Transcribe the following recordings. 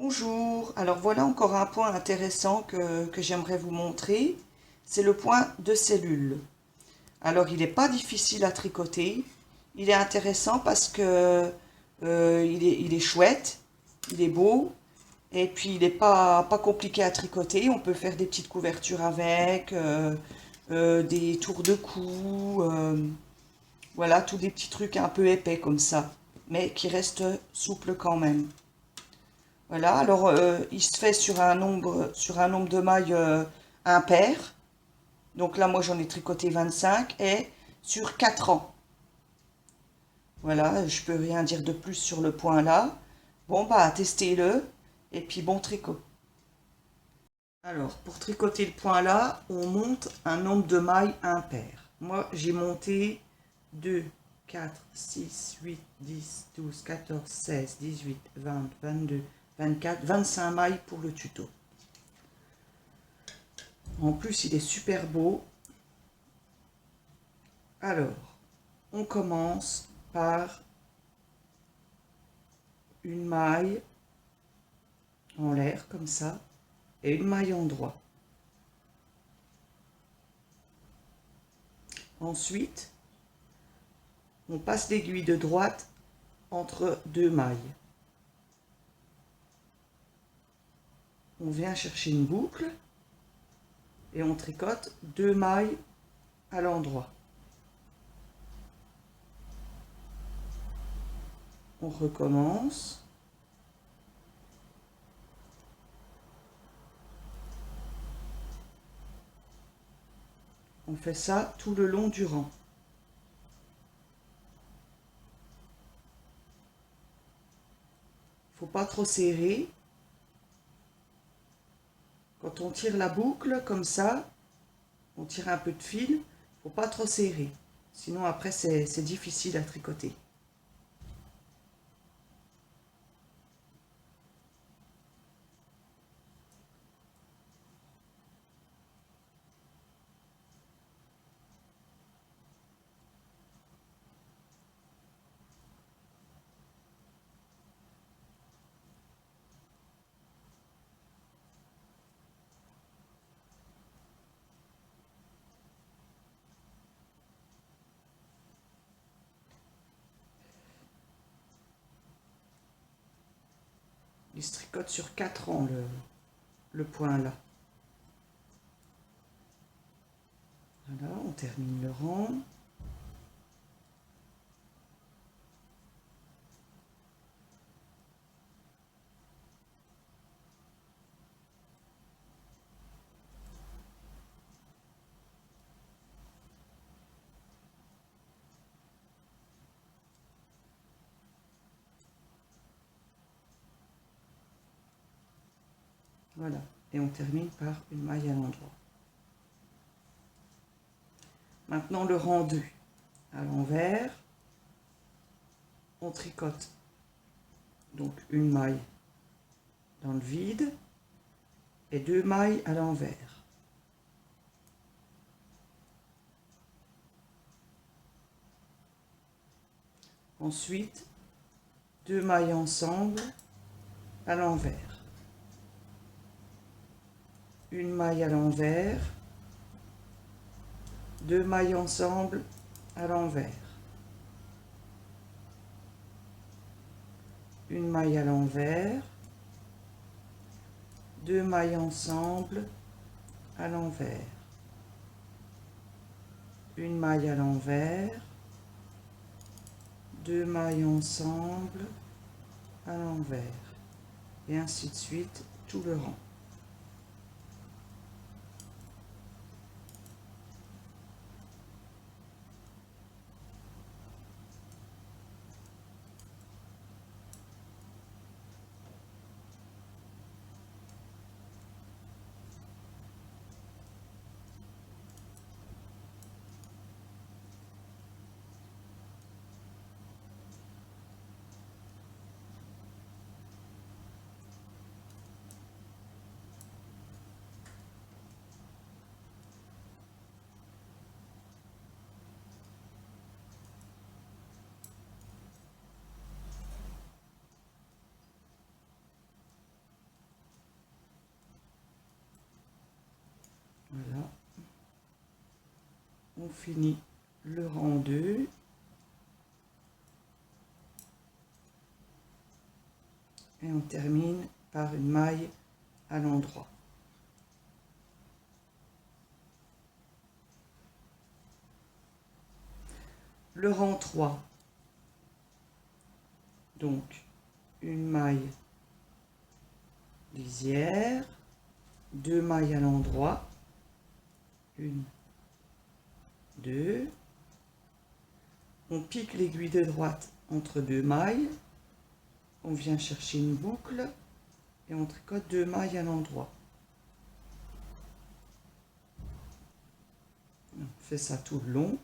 Bonjour, alors voilà encore un point intéressant que j'aimerais vous montrer, c'est le point de cellule. Alors il n'est pas difficile à tricoter, il est intéressant parce que il est chouette, il est beau, et puis il n'est pas compliqué à tricoter, on peut faire des petites couvertures avec, des tours de cou, voilà, tous des petits trucs un peu épais comme ça, mais qui restent souples quand même. Voilà, alors il se fait sur un nombre de mailles impair. Donc là, moi j'en ai tricoté 25 et sur 4 ans. Voilà, je peux rien dire de plus sur le point là. Bon, bah testez-le et puis bon tricot. Alors, pour tricoter le point là, on monte un nombre de mailles impair. Moi, j'ai monté 2, 4, 6, 8, 10, 12, 14, 16, 18, 20, 22, 24, 25 mailles pour le tuto. En plus, il est super beau. Alors, on commence par une maille en l'air, comme ça, et une maille en droit. Ensuite, on passe l'aiguille de droite entre deux mailles. On vient chercher une boucle et on tricote deux mailles à l'endroit. On recommence. On fait ça tout le long du rang. Faut pas trop serrer. Quand on tire la boucle comme ça, on tire un peu de fil, faut pas trop serrer. Sinon après c'est difficile à tricoter. Il se tricote sur 4 rangs le point là. Voilà, on termine le rang. Voilà, et on termine par une maille à l'endroit. Maintenant le rang 2. À l'envers, on tricote donc une maille dans le vide et deux mailles à l'envers. Ensuite, deux mailles ensemble à l'envers. Une maille à l'envers, deux mailles ensemble à l'envers. Une maille à l'envers, deux mailles ensemble à l'envers. Une maille à l'envers, deux mailles ensemble à l'envers. Et ainsi de suite, tout le rang. On finit le rang 2. Et on termine par une maille à l'endroit. Le rang 3, donc une maille lisière, 2 mailles à l'endroit, 1, 2, on pique l'aiguille de droite entre 2 mailles, on vient chercher une boucle et on tricote 2 mailles à l'endroit. On fait ça tout le long.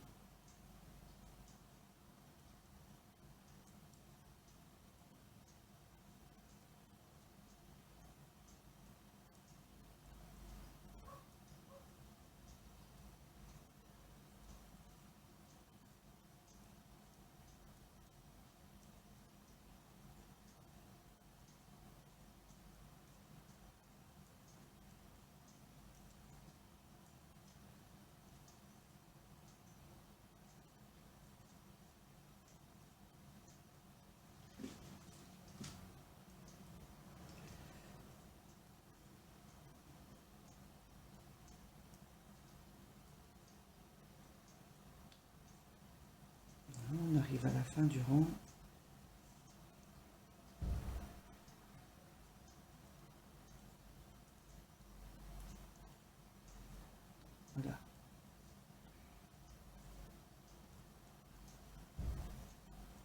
On arrive à la fin du rang. Voilà.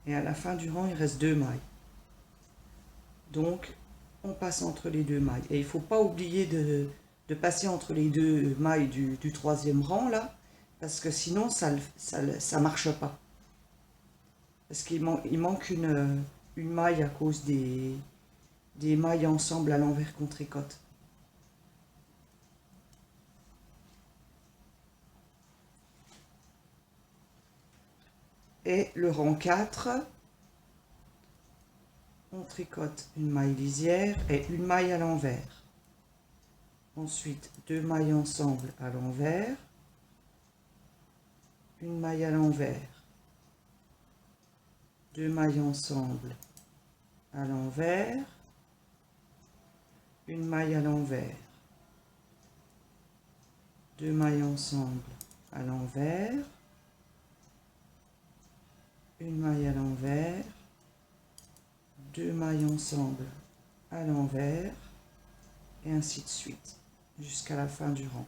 Et à la fin du rang, il reste 2 mailles. Donc, on passe entre les 2 mailles. Et il ne faut pas oublier de passer entre les 2 mailles du 3e rang, là, parce que sinon, ça ne marche pas. Parce qu'il manque une maille à cause des mailles ensemble à l'envers qu'on tricote. Et le rang 4, on tricote une maille lisière et une maille à l'envers. Ensuite, 2 mailles ensemble à l'envers, une maille à l'envers, 2 mailles ensemble à l'envers, une maille à l'envers, 2 mailles ensemble à l'envers, une maille à l'envers, 2 mailles ensemble à l'envers, et ainsi de suite, jusqu'à la fin du rang.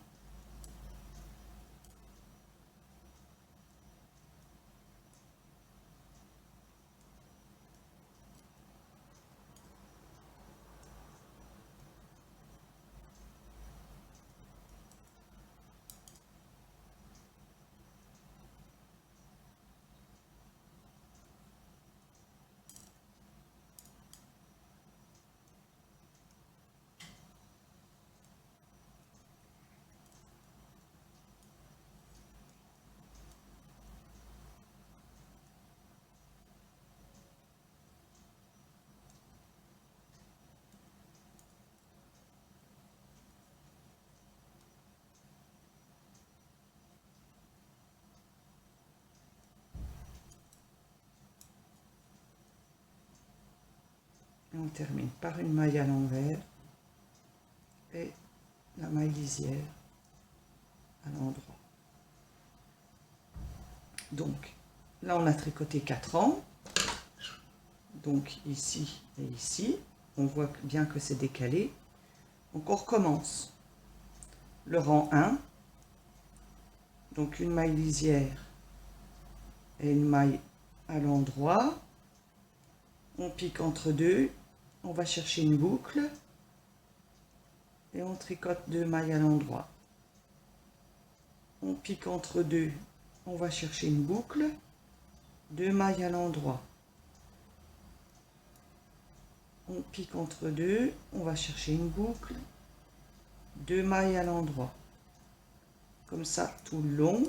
Et on termine par une maille à l'envers et la maille lisière à l'endroit. Donc là on a tricoté 4 rangs, donc ici et ici, on voit bien que c'est décalé. Donc on recommence le rang 1, donc une maille lisière et une maille à l'endroit, on pique entre deux, on va chercher une boucle et on tricote 2 mailles à l'endroit. On pique entre deux, on va chercher une boucle, 2 mailles à l'endroit. On pique entre deux, on va chercher une boucle, 2 mailles à l'endroit. Comme ça tout le long.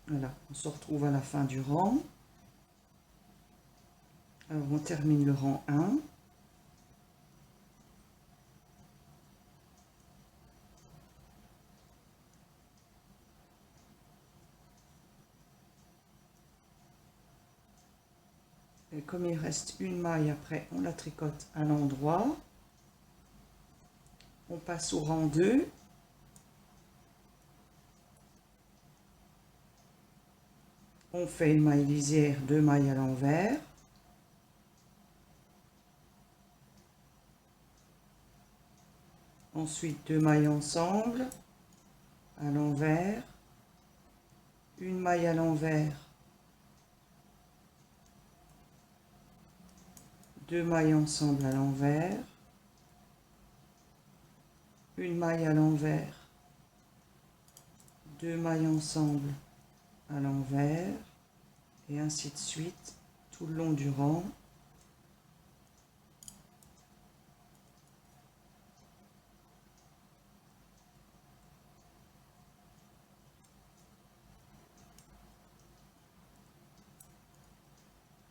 Voilà, on se retrouve à la fin du rang. Alors on termine le rang 1. Et comme il reste une maille après, on la tricote à l'endroit. On passe au rang 2. On fait une maille lisière, 2 mailles à l'envers. Ensuite 2 mailles ensemble, à l'envers, une maille à l'envers, 2 mailles ensemble à l'envers, une maille à l'envers, 2 mailles ensemble à l'envers, et ainsi de suite tout le long du rang.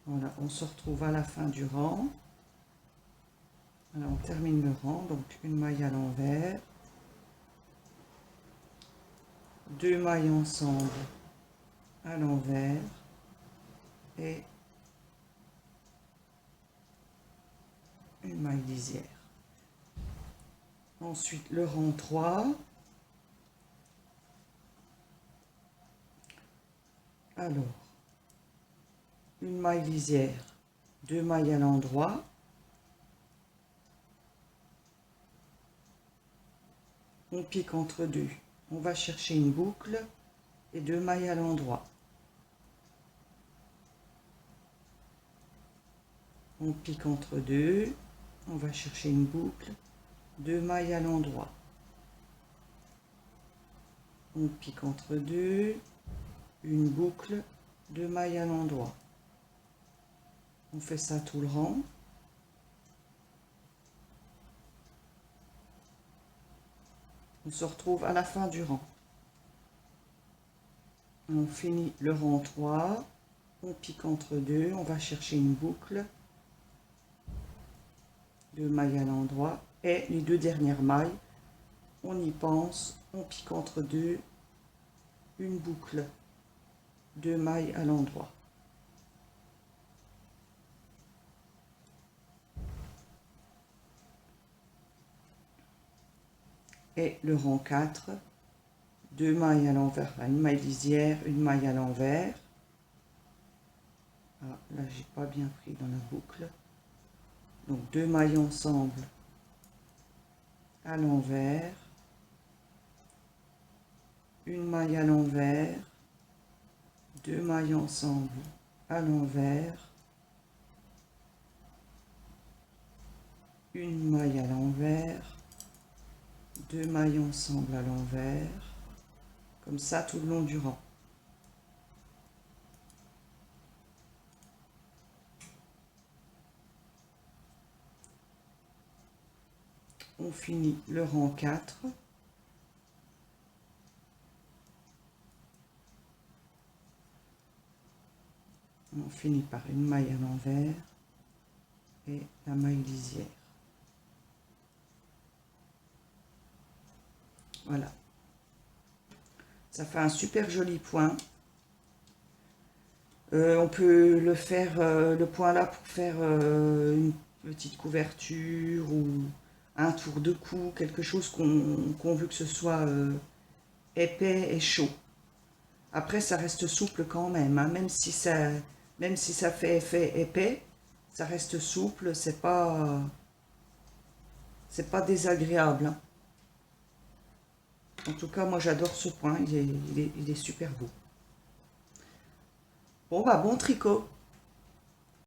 Voilà, on se retrouve à la fin du rang. Alors on termine le rang, donc une maille à l'envers, 2 mailles ensemble à l'envers et une maille lisière. Ensuite le rang 3. Alors, une maille lisière, 2 mailles à l'endroit, on pique entre deux, on va chercher une boucle et 2 mailles à l'endroit. On pique entre deux, on va chercher une boucle, 2 mailles à l'endroit. On pique entre deux, une boucle, 2 mailles à l'endroit. On fait ça tout le rang. On se retrouve à la fin du rang. On finit le rang 3. On pique entre deux, on va chercher une boucle, 2 mailles à l'endroit. Et les 2 dernières mailles, on y pense, on pique entre deux, une boucle, 2 mailles à l'endroit. Et le rang 4, 2 mailles à l'envers, une maille lisière, une maille à l'envers. Ah, là j'ai pas bien pris dans la boucle. Donc 2 mailles ensemble à l'envers, une maille à l'envers, 2 mailles ensemble à l'envers, une maille à l'envers, 2 mailles ensemble à l'envers, comme ça tout le long du rang. On finit le rang 4. On finit par une maille à l'envers et la maille lisière. Voilà. Ça fait un super joli point. On peut le faire, le point là, pour faire une petite couverture ou un tour de cou, quelque chose qu'on veut que ce soit épais et chaud. Après, ça reste souple quand même, hein, même si ça fait effet épais, ça reste souple, c'est pas désagréable, hein. En tout cas, moi j'adore ce point, il est super beau. Bon bah bon tricot.